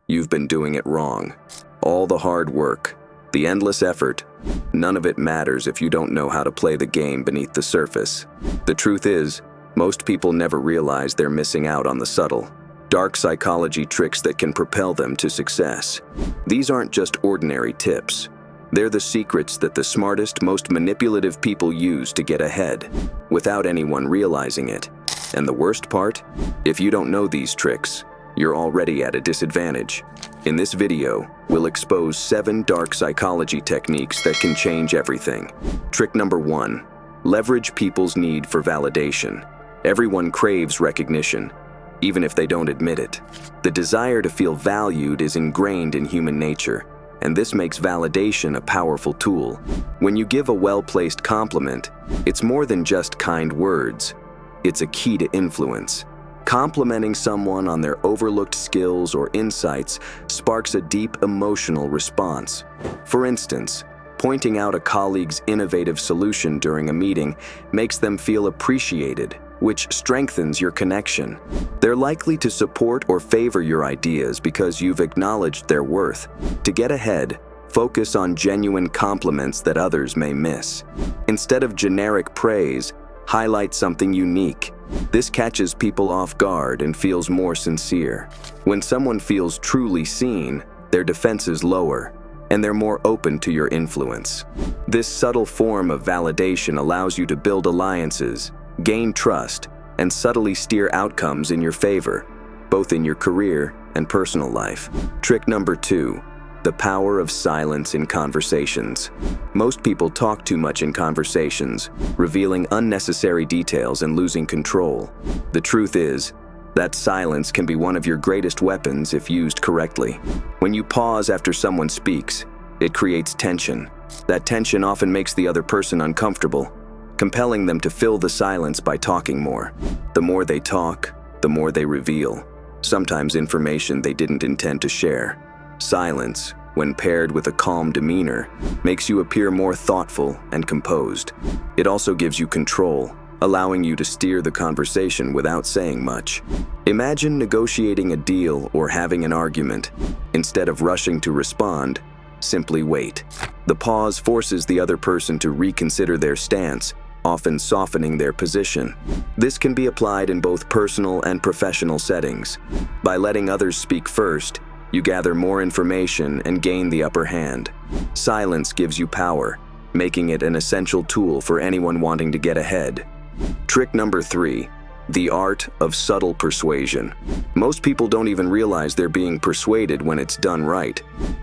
you've been doing it wrong. All the hard work, the endless effort, none of it matters if you don't know how to play the game beneath the surface. The truth is, most people never realize they're missing out on the subtle, dark psychology tricks that can propel them to success. These aren't just ordinary tips. They're the secrets that the smartest, most manipulative people use to get ahead, without anyone realizing it. And the worst part? If you don't know these tricks, you're already at a disadvantage. In this video, we'll expose 7 dark psychology techniques that can change everything. Trick number 1, leverage people's need for validation. Everyone craves recognition, even if they don't admit it. The desire to feel valued is ingrained in human nature, and this makes validation a powerful tool. When you give a well-placed compliment, it's more than just kind words. It's a key to influence. Complimenting someone on their overlooked skills or insights sparks a deep emotional response. For instance, pointing out a colleague's innovative solution during a meeting makes them feel appreciated, which strengthens your connection. They're likely to support or favor your ideas because you've acknowledged their worth. To get ahead, focus on genuine compliments that others may miss. Instead of generic praise, highlight something unique. This catches people off guard and feels more sincere. When someone feels truly seen, their defenses lower, and they're more open to your influence. This subtle form of validation allows you to build alliances, gain trust, and subtly steer outcomes in your favor, both in your career and personal life. Trick number 2, the power of silence in conversations. Most people talk too much in conversations, revealing unnecessary details and losing control. The truth is, that silence can be one of your greatest weapons if used correctly. When you pause after someone speaks, it creates tension. That tension often makes the other person uncomfortable, compelling them to fill the silence by talking more. The more they talk, the more they reveal, sometimes information they didn't intend to share. Silence, when paired with a calm demeanor, makes you appear more thoughtful and composed. It also gives you control, allowing you to steer the conversation without saying much. Imagine negotiating a deal or having an argument. Instead of rushing to respond, simply wait. The pause forces the other person to reconsider their stance, often softening their position. This can be applied in both personal and professional settings. By letting others speak first, you gather more information and gain the upper hand. Silence gives you power, making it an essential tool for anyone wanting to get ahead. Trick number 3, the art of subtle persuasion. Most people don't even realize they're being persuaded when it's done right.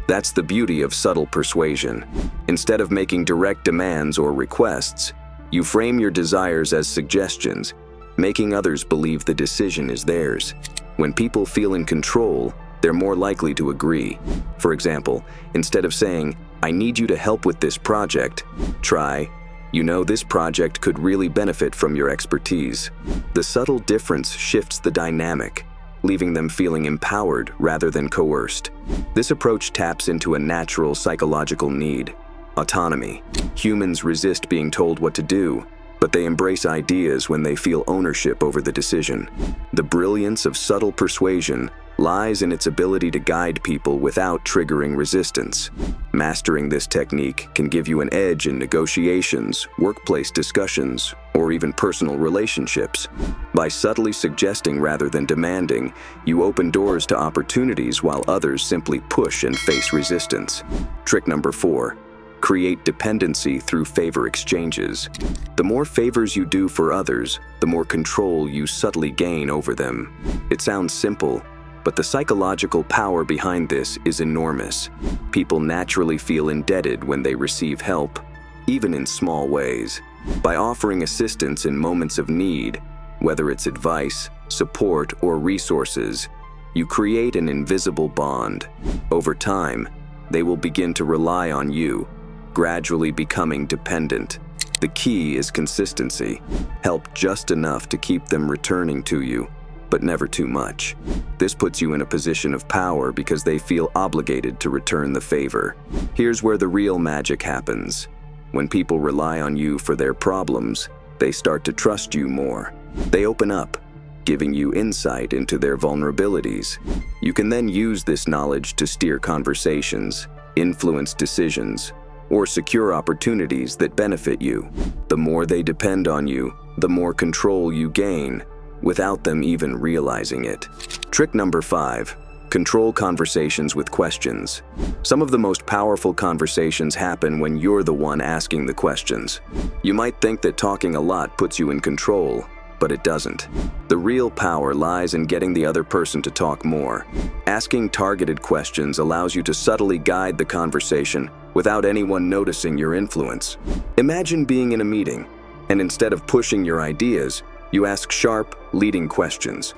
That's the beauty of subtle persuasion. Instead of making direct demands or requests, you frame your desires as suggestions, making others believe the decision is theirs. When people feel in control, they're more likely to agree. For example, instead of saying, "I need you to help with this project," try, "You know, this project could really benefit from your expertise." The subtle difference shifts the dynamic, leaving them feeling empowered rather than coerced. This approach taps into a natural psychological need: autonomy. Humans resist being told what to do, but they embrace ideas when they feel ownership over the decision. The brilliance of subtle persuasion lies in its ability to guide people without triggering resistance. Mastering this technique can give you an edge in negotiations, workplace discussions, or even personal relationships. By subtly suggesting rather than demanding, you open doors to opportunities while others simply push and face resistance. Trick number 4, create dependency through favor exchanges. The more favors you do for others, the more control you subtly gain over them. It sounds simple, but the psychological power behind this is enormous. People naturally feel indebted when they receive help, even in small ways. By offering assistance in moments of need, whether it's advice, support, or resources, you create an invisible bond. Over time, they will begin to rely on you, gradually becoming dependent. The key is consistency. Help just enough to keep them returning to you, but never too much. This puts you in a position of power because they feel obligated to return the favor. Here's where the real magic happens. When people rely on you for their problems, they start to trust you more. They open up, giving you insight into their vulnerabilities. You can then use this knowledge to steer conversations, influence decisions, or secure opportunities that benefit you. The more they depend on you, the more control you gain, without them even realizing it. Trick number 5. Control conversations with questions. Some of the most powerful conversations happen when you're the one asking the questions. You might think that talking a lot puts you in control, but it doesn't. The real power lies in getting the other person to talk more. Asking targeted questions allows you to subtly guide the conversation without anyone noticing your influence. Imagine being in a meeting, and instead of pushing your ideas, you ask sharp, leading questions.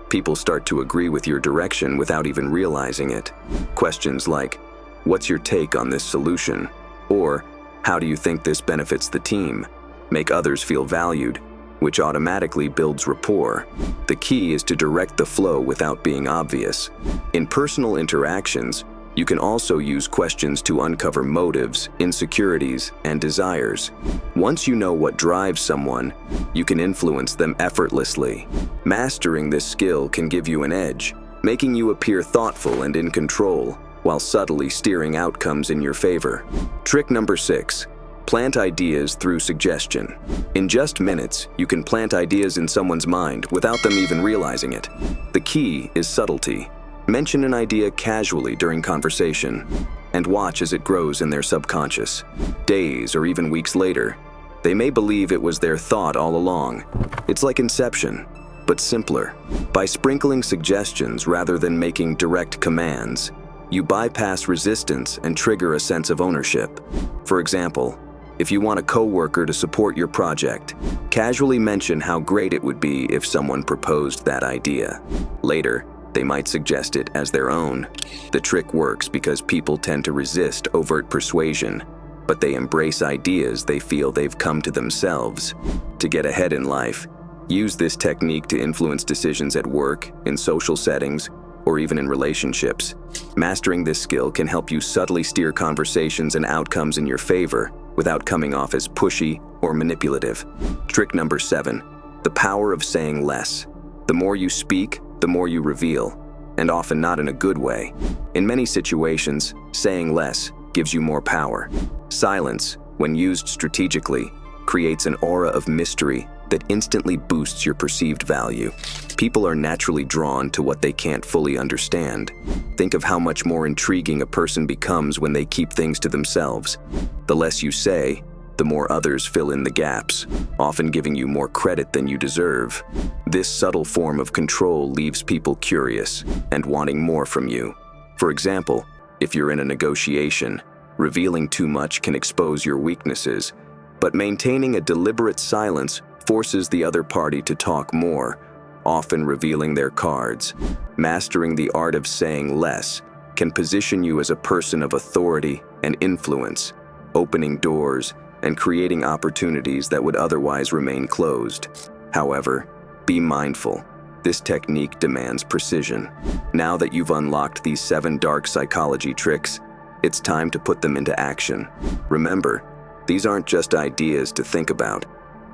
People start to agree with your direction without even realizing it. Questions like, "What's your take on this solution?" or "How do you think this benefits the team?" make others feel valued, which automatically builds rapport. The key is to direct the flow without being obvious. In personal interactions, you can also use questions to uncover motives, insecurities, and desires. Once you know what drives someone, you can influence them effortlessly. Mastering this skill can give you an edge, making you appear thoughtful and in control, while subtly steering outcomes in your favor. Trick number 6. Plant ideas through suggestion. In just minutes, you can plant ideas in someone's mind without them even realizing it. The key is subtlety. Mention an idea casually during conversation, and watch as it grows in their subconscious. Days or even weeks later, they may believe it was their thought all along. It's like Inception, but simpler. By sprinkling suggestions rather than making direct commands, you bypass resistance and trigger a sense of ownership. For example, if you want a coworker to support your project, casually mention how great it would be if someone proposed that idea. Later, they might suggest it as their own. The trick works because people tend to resist overt persuasion, but they embrace ideas they feel they've come to themselves. To get ahead in life, use this technique to influence decisions at work, in social settings, or even in relationships. Mastering this skill can help you subtly steer conversations and outcomes in your favor without coming off as pushy or manipulative. Trick number 7. The power of saying less. The more you speak, the more you reveal, and often not in a good way. In many situations, saying less gives you more power. Silence, when used strategically, creates an aura of mystery that instantly boosts your perceived value. People are naturally drawn to what they can't fully understand. Think of how much more intriguing a person becomes when they keep things to themselves. The less you say, the more others fill in the gaps, often giving you more credit than you deserve. This subtle form of control leaves people curious and wanting more from you. For example, if you're in a negotiation, revealing too much can expose your weaknesses, but maintaining a deliberate silence forces the other party to talk more, often revealing their cards. Mastering the art of saying less can position you as a person of authority and influence, opening doors and creating opportunities that would otherwise remain closed. However, be mindful. This technique demands precision. Now that you've unlocked these 7 dark psychology tricks, it's time to put them into action. Remember, these aren't just ideas to think about.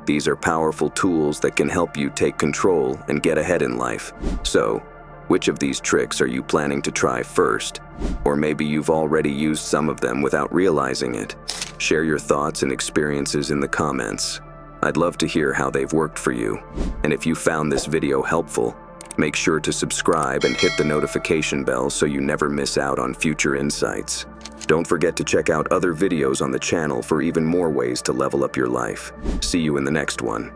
These are powerful tools that can help you take control and get ahead in life. So, which of these tricks are you planning to try first? Or maybe you've already used some of them without realizing it. Share your thoughts and experiences in the comments. I'd love to hear how they've worked for you. And if you found this video helpful, make sure to subscribe and hit the notification bell so you never miss out on future insights. Don't forget to check out other videos on the channel for even more ways to level up your life. See you in the next one.